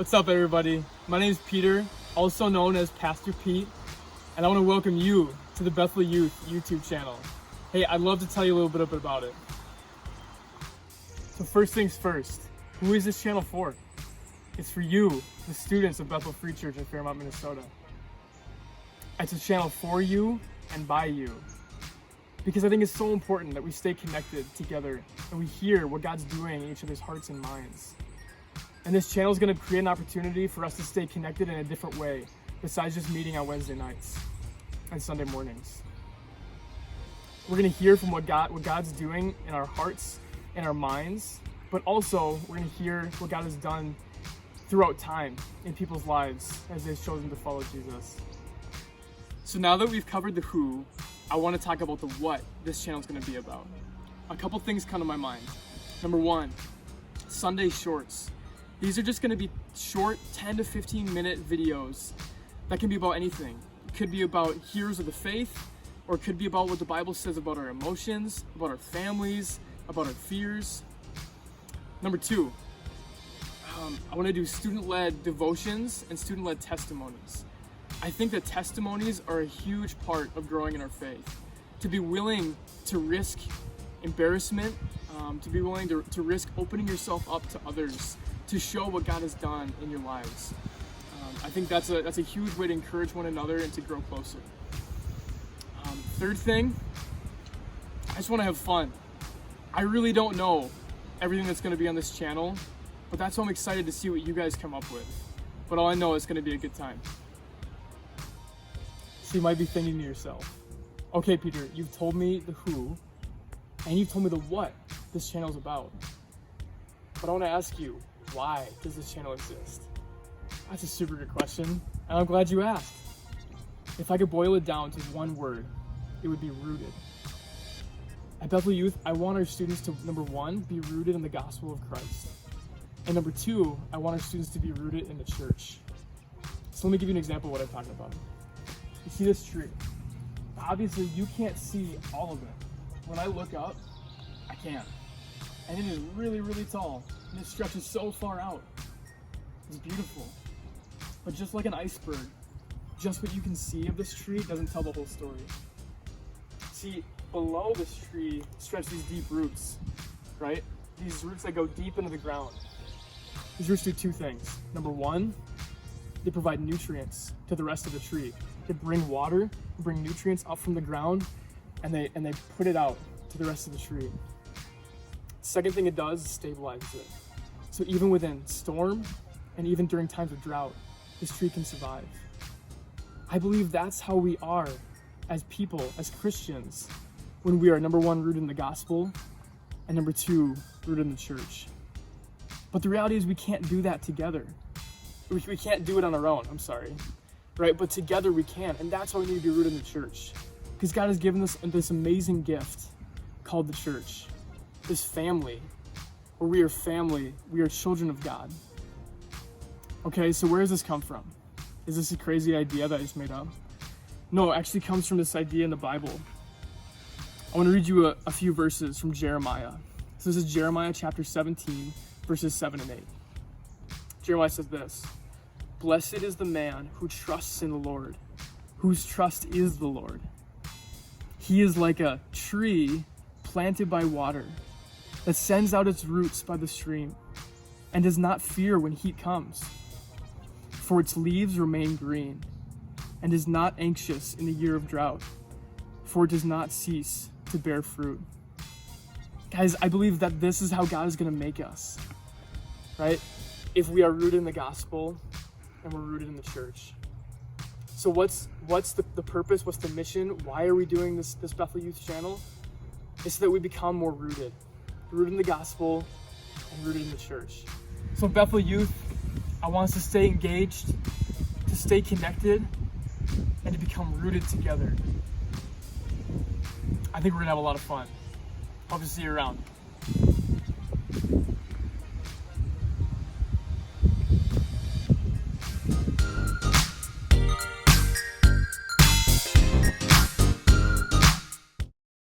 What's up, everybody? My name is Peter, also known as Pastor Pete, and I want to welcome you to the Bethel Youth YouTube channel. Hey, I'd love to tell you a little bit about it. So first things first, who is this channel for? It's for you, the students of Bethel Free Church in Fairmont, Minnesota. It's a channel for you and by you, because I think it's so important that we stay connected together and we hear what God's doing in each other's hearts and minds. And this channel is going to create an opportunity for us to stay connected in a different way, besides just meeting on Wednesday nights and Sunday mornings. We're going to hear from what God's doing in our hearts and our minds, but also we're going to hear what God has done throughout time in people's lives as they've chosen to follow Jesus. So now that we've covered the who, I want to talk about the what this channel is going to be about. A couple things come to my mind. Number one, Sunday shorts. These are just going to be short 10 to 15 minute videos that can be about anything. It could be about heroes of the faith, or it could be about what the Bible says about our emotions, about our families, about our fears. Number two, I want to do student-led devotions and student-led testimonies. I think that testimonies are a huge part of growing in our faith. To be willing to risk embarrassment, to be willing to risk opening yourself up to others, to show what God has done in your lives. I think that's a huge way to encourage one another and to grow closer. Third thing, I just want to have fun. I really don't know everything that's going to be on this channel, but that's why I'm excited to see what you guys come up with. But all I know is going to be a good time. So you might be thinking to yourself, okay, Peter, you've told me the who, and you've told me the what this channel is about. But I want to ask you, why does this channel exist? That's a super good question, and I'm glad you asked. If I could boil it down to one word, it would be rooted. At Bethel Youth, I want our students to, number one, be rooted in the gospel of Christ. And number two, I want our students to be rooted in the church. So let me give you an example of what I'm talking about. You see this tree? Obviously, you can't see all of it. When I look up, I can. And it is really, really tall. And it stretches so far out. It's beautiful. But just like an iceberg, just what you can see of this tree doesn't tell the whole story. See, below this tree stretch these deep roots, right? These roots that go deep into the ground. These roots do two things. Number one, they provide nutrients to the rest of the tree. They bring water, bring nutrients up from the ground, and they put it out to the rest of the tree. Second thing it does is stabilizes it. So even within storm and even during times of drought, this tree can survive. I believe that's how we are as people, as Christians, when we are, number one, rooted in the gospel, and number two, rooted in the church. But the reality is we can't do that together. We can't do it on our own, right? But together we can, and that's why we need to be rooted in the church. Because God has given us this amazing gift called the church, this family, where we are family, we are children of God. Okay, so where does this come from? Is this a crazy idea that I just made up? No, it actually comes from this idea in the Bible. I want to read you a few verses from Jeremiah. So this is Jeremiah chapter 17, verses 7 and 8. Jeremiah says this: "Blessed is the man who trusts in the Lord, whose trust is the Lord. He is like a tree planted by water that sends out its roots by the stream and does not fear when heat comes. For its leaves remain green and is not anxious in the year of drought, for it does not cease to bear fruit." Guys, I believe that this is how God is going to make us, right? If we are rooted in the gospel and we're rooted in the church. So what's the purpose? What's the mission? Why are we doing this Bethel Youth channel? It's so that we become more rooted in the gospel and rooted in the church. So Bethel Youth, I want us to stay engaged, to stay connected, and to become rooted together. I think we're gonna have a lot of fun. Hope to see you around.